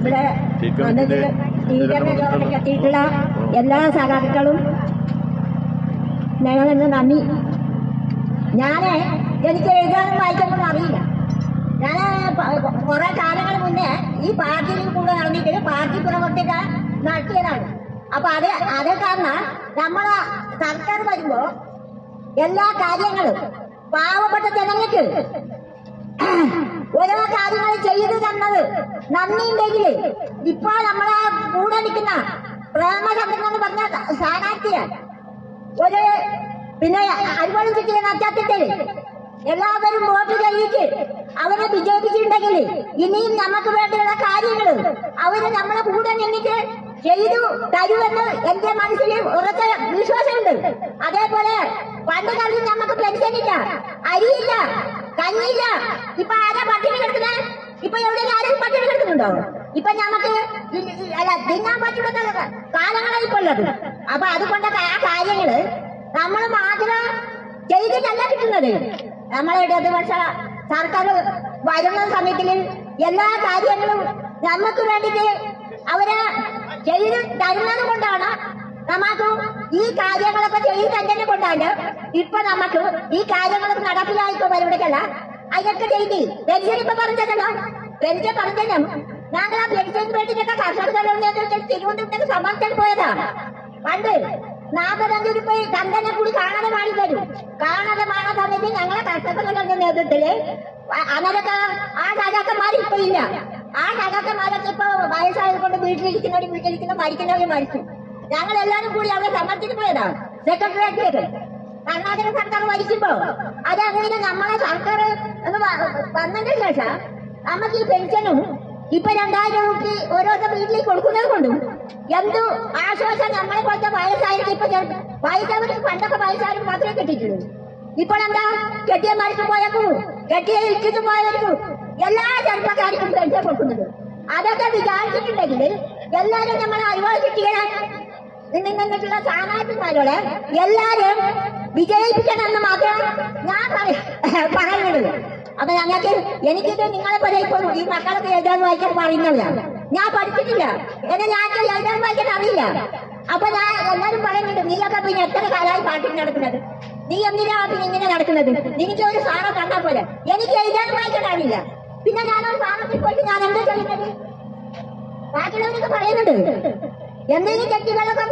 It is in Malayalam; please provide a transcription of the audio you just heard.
ഇവിടെ ടീച്ചറിനെ എത്തിയിട്ടുള്ള എല്ലാ സഹാക്കളും ഞങ്ങളെന്ന് നന്ദി. എനിക്ക് എഴുതാനും വായിക്കാനൊന്നും അറിയില്ല. ഞാൻ കുറെ കാലങ്ങൾ മുന്നേ ഈ പാർട്ടിയിൽ കൂടെ നടന്നിട്ട് പാർട്ടി പ്രവർത്തിക്ക നടത്തിയതാണ്. അപ്പൊ അത് കാരണം നമ്മളെ സർക്കാർ വരുമ്പോ എല്ലാ കാര്യങ്ങളും പാവപ്പെട്ട ജനങ്ങൾക്ക് ഓരോ കാര്യങ്ങൾ ചെയ്തു തന്നത് നന്ദിയുണ്ടെങ്കിൽ ഇപ്പൊ നമ്മളെ കൂടെ നിൽക്കുന്ന പ്രേമചന്ദ്രൻ എന്ന് പറഞ്ഞ സ്ഥാനാർത്ഥിയാണ് ഒരു പിന്നെ അതുപോലെ ചുറ്റിയ നക്ഷത്രത്തിൽ എല്ലാവരും വോട്ട് ചെയ്യിച്ച് അവരെ വിജയിപ്പിച്ചിട്ടുണ്ടെങ്കിൽ ഇനിയും നമുക്ക് വേണ്ടിയുള്ള കാര്യങ്ങൾ അവര് നമ്മളെ കൂടെ നിന്നിട്ട് ചെയ്തു തരുമെന്ന് എന്റെ മനസ്സിൽ ഉറച്ച വിശ്വാസമുണ്ട്. അതേപോലെ പണ്ട് കാലത്ത് നമുക്ക് പെൻഷനില്ല, അരിയില്ല, കഞ്ഞില്ല. ഇപ്പൊ ആരാ പട്ടിണി കിടക്കുന്നത്? ഇപ്പൊ എവിടെ ആരും പട്ടിണി കിടക്കുന്നുണ്ടോ? ഇപ്പൊ നമുക്ക് അല്ല തിന്നാൻ പറ്റുന്ന കാലങ്ങളാണ് ഇപ്പൊ ഉള്ളത്. അപ്പൊ അതുകൊണ്ടൊക്കെ ആ കാര്യങ്ങള് നമ്മൾ മാത്രം ചെയ്തിട്ടല്ല കിട്ടുന്നത്. നമ്മളെ ഇടതുപക്ഷ സർക്കാർ വരുന്ന സമയത്തിൽ എല്ലാ കാര്യങ്ങളും നമുക്ക് വേണ്ടിയിട്ട് അവര് ചെയ്ത് തരുന്നത് കൊണ്ടാണ് നമുക്ക് ഈ കാര്യങ്ങളൊക്കെ ചെയ്ത് തന്നെ കൊണ്ടാണ് ഇപ്പൊ നമുക്ക് ഈ കാര്യങ്ങളൊക്കെ നടപ്പിലായിക്കോ വരുമ്പോഴേക്കല്ല അതൊക്കെ ചെയ്ത് പെൻഷൻ ഇപ്പൊ പറഞ്ഞതല്ലോ. പെൻഷൻ പറഞ്ഞതും ഞങ്ങൾ ആ പെൻഷന് വേണ്ടിയിട്ടൊക്കെ കർഷകർ തിരുവനന്തപുരത്തേക്ക് സമർപ്പിക്കാൻ പോയതാണ്. പണ്ട് 45 രൂപ ചന്ദനെ കൂടി കാണാതെ വാങ്ങി തരും. കാണാതെ വാങ്ങാൻ സമയത്ത് ഞങ്ങളെ കർഷകരുടെ നേതൃത്വത്തില് അനൊക്കെ ആ സഖാക്കന്മാർ ഇപ്പൊ ഇല്ല. ആ സഖാക്കന്മാരൊക്കെ ഇപ്പൊ വയസ്സായതുകൊണ്ട് വീട്ടിലിരിക്കുന്ന മരിക്കുന്നവര് മരിച്ചു. ഞങ്ങൾ എല്ലാവരും കൂടി അവിടെ സമർപ്പിച്ചു പോയതാണ് സെക്രട്ടേറിയറ്റിലേക്ക്. കർണാടക സർക്കാർ ഭരിക്കുമ്പോ അതങ്ങനെ നമ്മളെ സർക്കാർ വന്നതിന് ശേഷം നമുക്ക് ഈ പെൻഷനും ഇപ്പൊ 2000 രൂപ ഓരോരുത്തർ വീട്ടിലേക്ക് കൊടുക്കുന്നത് കൊണ്ടും എന്തു ആശ്വാസം നമ്മളെ പോലത്തെ വയസ്സായിരിക്കും. ഇപ്പൊ വയസ്സവർക്ക് പണ്ടൊക്കെ വയസ്സായവർക്ക് മാത്രമേ കിട്ടിയിട്ടുള്ളൂ. ഇപ്പോഴെന്താ കെട്ടിയ മരിച്ചു പോയവർക്കും കെട്ടിയ ഇട്ടിട്ട് പോയവർക്കും എല്ലാ ചെറുപ്പക്കാർക്കും പെൻഷൻ കൊടുക്കുന്നത്. അതൊക്കെ വിചാരിച്ചിട്ടുണ്ടെങ്കിൽ എല്ലാരും നമ്മളെ അറിവാൾ കിട്ടിയ നിന്നിട്ടുള്ള സ്ഥാനാർത്ഥിമാരോട് എല്ലാരും വിജയിപ്പിക്കണമെന്ന് മാത്രം ഞാൻ പറയുന്നത്. അപ്പൊ ഞങ്ങൾക്ക് എനിക്കിത് നിങ്ങളെ പോലെ ഇപ്പോൾ ഈ മക്കളൊക്കെ എഴുതാൻ വായിക്കാൻ പറയുന്നില്ല. ഞാൻ പഠിച്ചിട്ടില്ല, എന്നെ ഞങ്ങൾക്ക് എഴുതാൻ വായിക്കാൻ അറിയില്ല. അപ്പൊ ഞാൻ എല്ലാരും പറയുന്നുണ്ട് നീയൊക്കെ പിന്നെ എത്ര കാലമായി പാട്ടിന് നടക്കുന്നത്, നീ എന്തിനാ പിന്നെ ഇങ്ങനെ നടക്കുന്നത്, എനിക്ക് ഒരു സാധനം കണ്ടാൽ പോലെ. എനിക്ക് എഴുതാൻ വായിക്കാൻ അറിയില്ല. പിന്നെ ഞാനൊരു സാധനത്തിൽ പോയിട്ട് ഞാൻ എന്താ ചെയ്യുന്നത്? ബാക്കിയുള്ളവരൊക്കെ പറയുന്നുണ്ട് എന്തെങ്കിലും തെറ്റുകളൊക്കെ